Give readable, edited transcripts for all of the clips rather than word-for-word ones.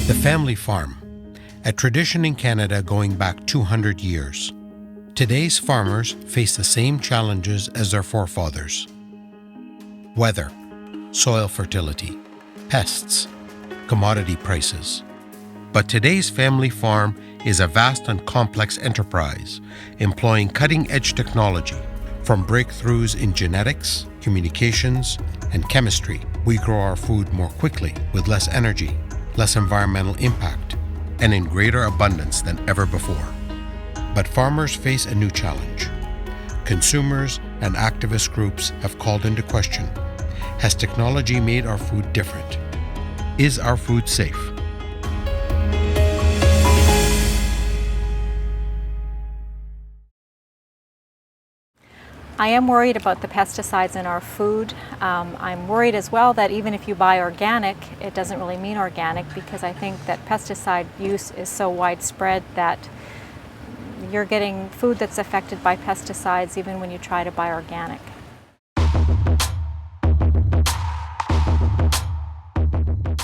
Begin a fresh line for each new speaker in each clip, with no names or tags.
The family farm, a tradition in Canada going back 200 years. Today's farmers face the same challenges as their forefathers. Weather, soil fertility, pests, commodity prices. But today's family farm is a vast and complex enterprise, employing cutting-edge technology. From breakthroughs in genetics, communications, and chemistry, we grow our food more quickly with less energy, less environmental impact, and in greater abundance than ever before. But farmers face a new challenge. Consumers and activist groups have called into question, has technology made our food different? Is our food safe?
I am worried about the pesticides in our food. I'm worried as well that even if you buy organic, it doesn't really mean organic, because I think that pesticide use is so widespread that you're getting food that's affected by pesticides even when you try to buy organic.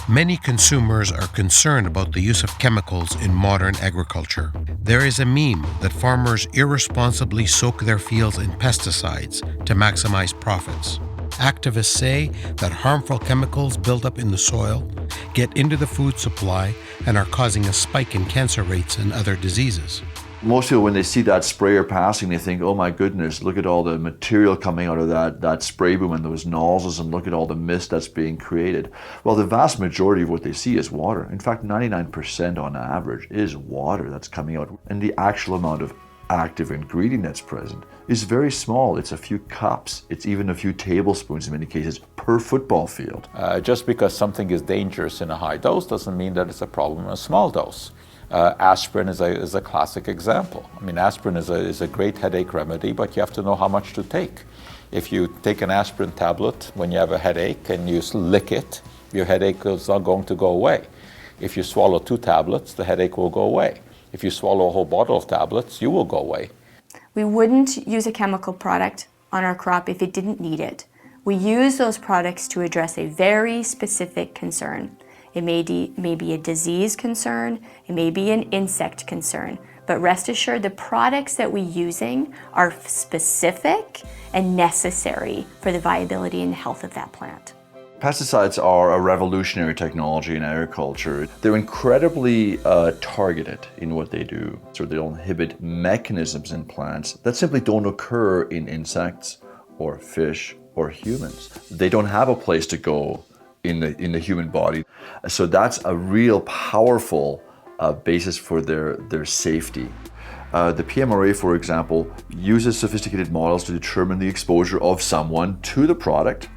Many consumers are concerned about the use of chemicals in modern agriculture. There is a meme that farmers irresponsibly soak their fields in pesticides to maximize profits. Activists say that harmful chemicals build up in the soil, get into the food supply, and are causing a spike in cancer rates and other diseases.
Most people, when they see that sprayer passing, they think, oh my goodness, look at all the material coming out of that spray boom and those nozzles, and look at all the mist that's being created. Well, the vast majority of what they see is water. In fact, 99% on average is water that's coming out. And the actual amount of active ingredient that's present is very small. It's a few cups. It's even a few tablespoons in many cases per football field.
Just because something is dangerous in a high dose doesn't mean that it's a problem in a small dose. Aspirin is a classic example. I mean, aspirin is a great headache remedy, but you have to know how much to take. If you take an aspirin tablet when you have a headache and you lick it, your headache is not going to go away. If you swallow 2 tablets, the headache will go away. If you swallow a whole bottle of tablets, you will go away.
We wouldn't use a chemical product on our crop if it didn't need it. We use those products to address a very specific concern. It may be a disease concern, it may be an insect concern, but rest assured the products that we're using are specific and necessary for the viability and health of that plant.
Pesticides are a revolutionary technology in agriculture. They're incredibly targeted in what they do. So they'll inhibit mechanisms in plants that simply don't occur in insects or fish or humans. They don't have a place to go in the human body. So that's a real powerful basis for their safety. The PMRA, for example, uses sophisticated models to determine the exposure of someone to the product.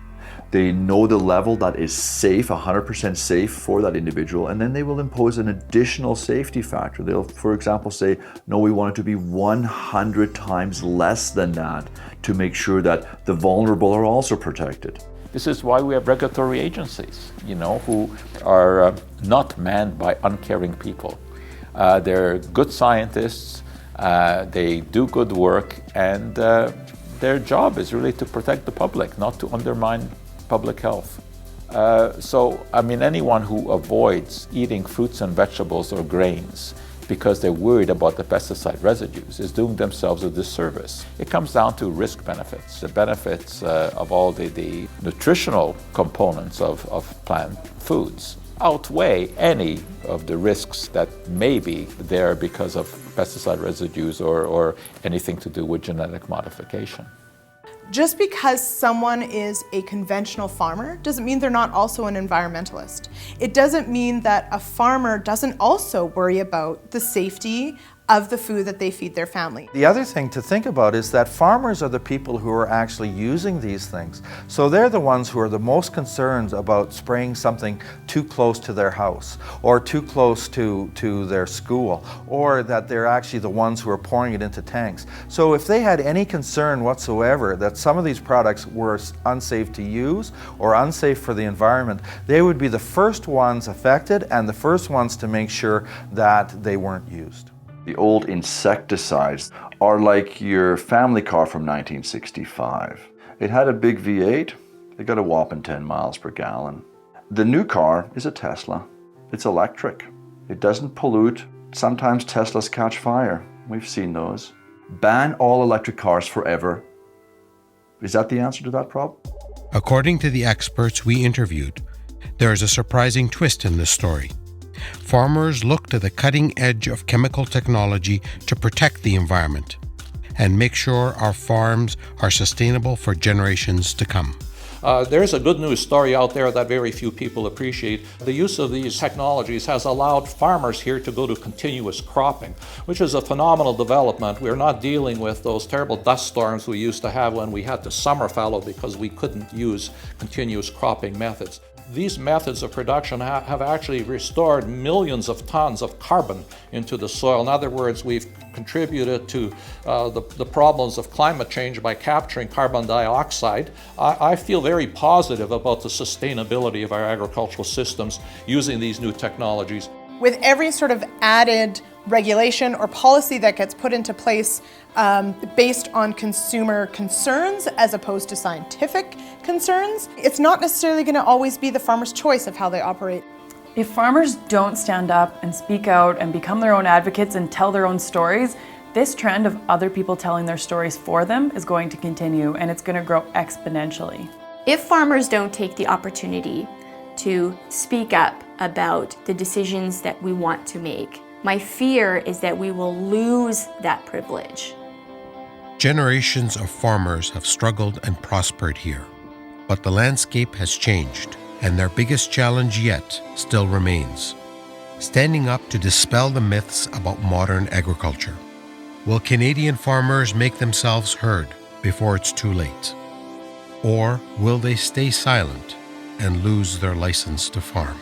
They know the level that is safe, 100% safe for that individual, and then they will impose an additional safety factor. They'll, for example, say, no, we want it to be 100 times less than that to make sure that the vulnerable are also protected.
This is why we have regulatory agencies, who are not manned by uncaring people. They're good scientists, they do good work, and their job is really to protect the public, not to undermine public health. Anyone who avoids eating fruits and vegetables or grains because they're worried about the pesticide residues is doing themselves a disservice. It comes down to risk benefits. The benefits of all the nutritional components of plant foods outweigh any of the risks that may be there because of pesticide residues or anything to do with genetic modification.
Just because someone is a conventional farmer doesn't mean they're not also an environmentalist. It doesn't mean that a farmer doesn't also worry about the safety of the food that they feed their family.
The other thing to think about is that farmers are the people who are actually using these things. So they're the ones who are the most concerned about spraying something too close to their house or too close to their school, or that they're actually the ones who are pouring it into tanks. So if they had any concern whatsoever that some of these products were unsafe to use or unsafe for the environment, they would be the first ones affected and the first ones to make sure that they weren't used.
The old insecticides are like your family car from 1965. It had a big V8, it got a whopping 10 miles per gallon. The new car is a Tesla. It's electric. It doesn't pollute. Sometimes Teslas catch fire. We've seen those. Ban all electric cars forever. Is that the answer to that problem?
According to the experts we interviewed, there is a surprising twist in this story. Farmers look to the cutting edge of chemical technology to protect the environment and make sure our farms are sustainable for generations to come.
There's a good news story out there that very few people appreciate. The use of these technologies has allowed farmers here to go to continuous cropping, which is a phenomenal development. We're not dealing with those terrible dust storms we used to have when we had to summer fallow because we couldn't use continuous cropping methods. These methods of production have actually restored millions of tons of carbon into the soil. In other words, we've contributed to the problems of climate change by capturing carbon dioxide. I feel very positive about the sustainability of our agricultural systems using these new technologies.
With every sort of added regulation or policy that gets put into place based on consumer concerns as opposed to scientific concerns, it's not necessarily going to always be the farmer's choice of how they operate.
If farmers don't stand up and speak out and become their own advocates and tell their own stories, this trend of other people telling their stories for them is going to continue, and it's going to grow exponentially.
If farmers don't take the opportunity to speak up about the decisions that we want to make, my fear is that we will lose that privilege.
Generations of farmers have struggled and prospered here, but the landscape has changed, and their biggest challenge yet still remains: standing up to dispel the myths about modern agriculture. Will Canadian farmers make themselves heard before it's too late? Or will they stay silent and lose their license to farm?